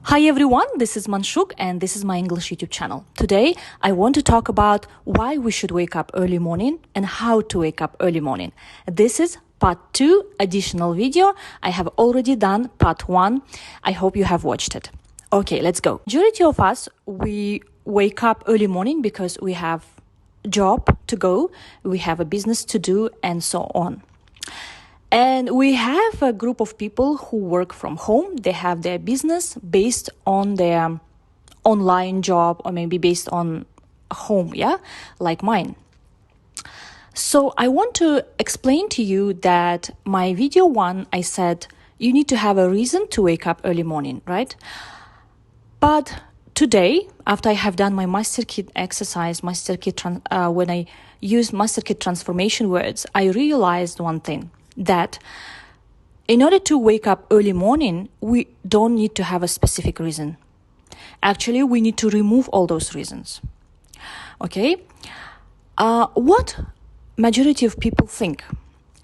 Hi everyone, this is Manshuk and this is my English YouTube channel. Today I want to talk about why we should wake up early morning and how to wake up early morning. This is part 2 additional video. I have already done part 1. I hope you have watched it. Okay, let's go. Majority of us, we wake up early morning because we have job to go, we have a business to do and so on. And we have a group of people who work from home. They have their business based on their online job or maybe based on home, like mine. So I want to explain to you that my video 1, I said you need to have a reason to wake up early morning, right? But today, after I have done my master kit exercise, when I use master kit transformation words, I realized one thing. That in order to wake up early morning, we don't need to have a specific reason. Actually, we need to remove all those reasons. Okay? What majority of people think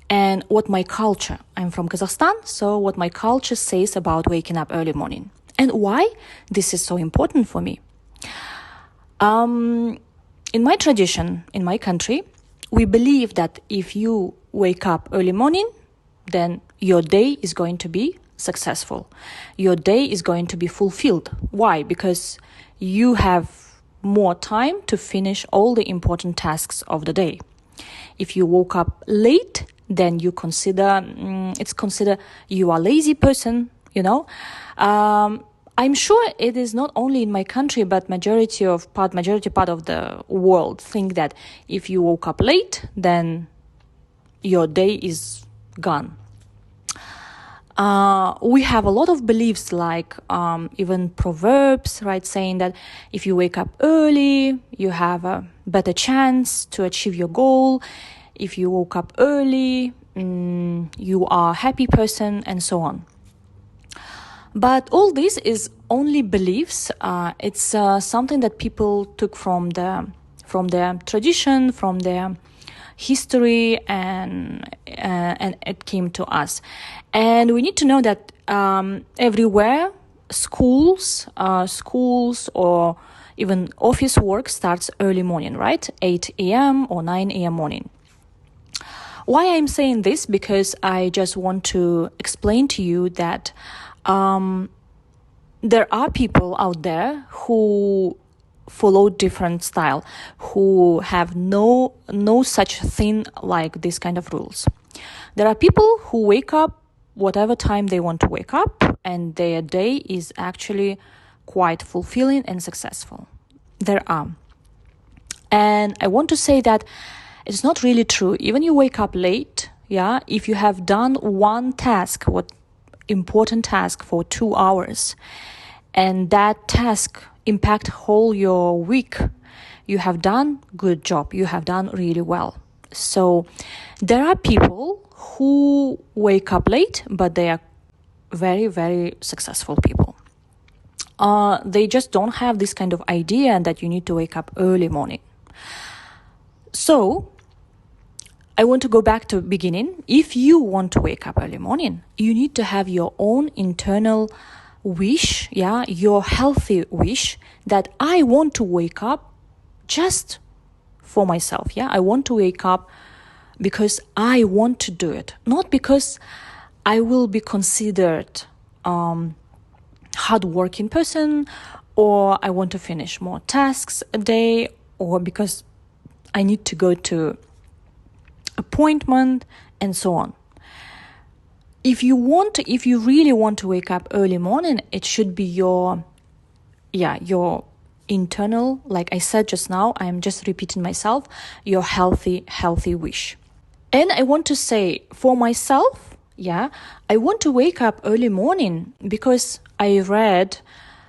and what my culture, I'm from Kazakhstan, so what my culture says about waking up early morning and why this is so important for me. In my tradition, in my country, we believe that if you wake up early morning, then your day is going to be successful. Your day is going to be fulfilled. Why? Because you have more time to finish all the important tasks of the day. If you woke up late, then you it's considered you are a lazy person, I'm sure it is not only in my country, but majority part of the world think that if you woke up late, then your day is gone. We have a lot of beliefs like even proverbs, right, saying that if you wake up early, you have a better chance to achieve your goal. If you woke up early, you are a happy person and so on. But all this is only beliefs. It's something that people took from their tradition, from their history, and it came to us. And we need to know that everywhere, schools or even office work starts early morning, right? 8 a.m. or 9 a.m. morning. Why I'm saying this? Because I just want to explain to you that there are people out there who follow different style, who have no such thing like this kind of rules. There are people who wake up whatever time they want to wake up, and their day is actually quite fulfilling and successful. There are. And I want to say that it's not really true. Even you wake up late, if you have done one task, important task for 2 hours, and that task impact whole your week, you have done good job, you have done really well. So there are people who wake up late, but they are very, very successful people. They just don't have this kind of idea that you need to wake up early morning. So I want to go back to beginning. If you want to wake up early morning, you need to have your own internal wish, your healthy wish that I want to wake up just for myself. I want to wake up because I want to do it, not because I will be considered hard-working person, or I want to finish more tasks a day, or because I need to go to appointment and so on. If you really want to wake up early morning, it should be your internal, like I said just now, I am just repeating myself, your healthy wish. And I want to say for myself, I want to wake up early morning because I read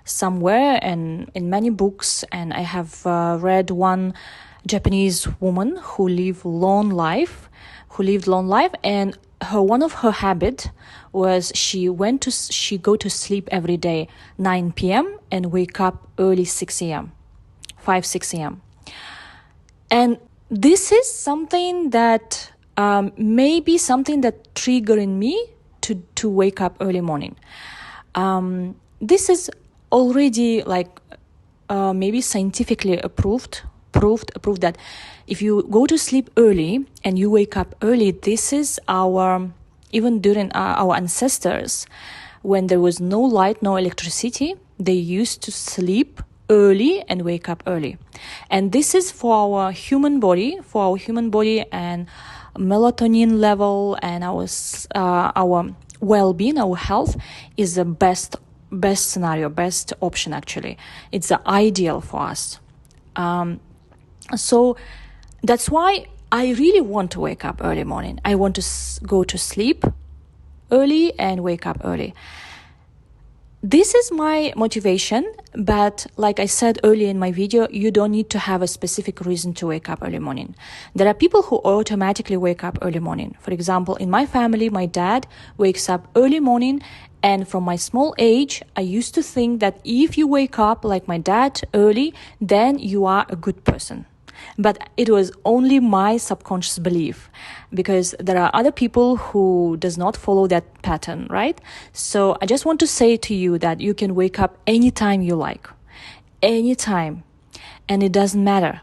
somewhere and in many books, and I have read one Japanese woman who lived long life, and one of her habit was she go to sleep every day 9 p.m. and wake up early 6 a.m. And this is something that maybe something that triggering me to wake up early morning. This is already maybe scientifically proved that if you go to sleep early and you wake up early, this is even during our ancestors, when there was no light, no electricity, they used to sleep early and wake up early. And this is for our human body and melatonin level, and our well-being, our health is the best scenario, best option. Actually, it's the ideal for us. So that's why I really want to wake up early morning. I want to go to sleep early and wake up early. This is my motivation, but like I said earlier in my video, you don't need to have a specific reason to wake up early morning. There are people who automatically wake up early morning. For example, in my family, my dad wakes up early morning, and from my small age, I used to think that if you wake up like my dad early, then you are a good person. But it was only my subconscious belief, because there are other people who does not follow that pattern, right? So I just want to say to you that you can wake up anytime you like, anytime, and it doesn't matter.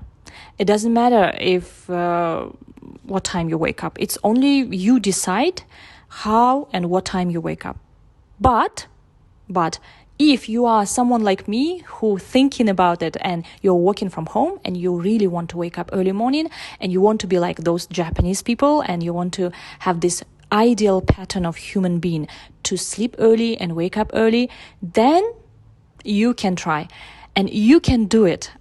It doesn't matter if what time you wake up. It's only you decide how and what time you wake up. But if you are someone like me who thinking about it and you're working from home and you really want to wake up early morning and you want to be like those Japanese people and you want to have this ideal pattern of human being to sleep early and wake up early, then you can try and you can do it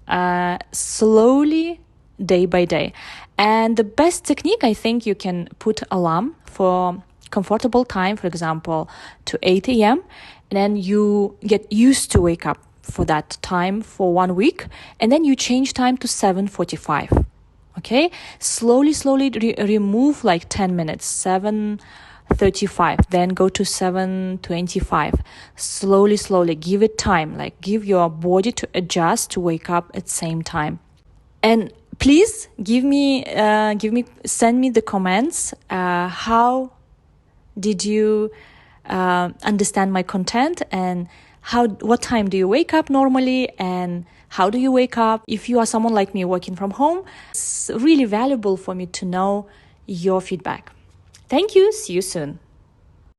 slowly, day by day. And the best technique, I think, you can put alarm for comfortable time, for example, to 8 a.m. And then you get used to wake up for that time for 1 week. And then you change time to 7:45. Okay? Slowly remove like 10 minutes, 7:35. Then go to 7:25. Slowly, give it time. Like give your body to adjust to wake up at same time. And please send me the comments. How did you understand my content, and what time do you wake up normally, and how do you wake up? If you are someone like me working from home, it's really valuable for me to know your feedback. Thank you. See you soon.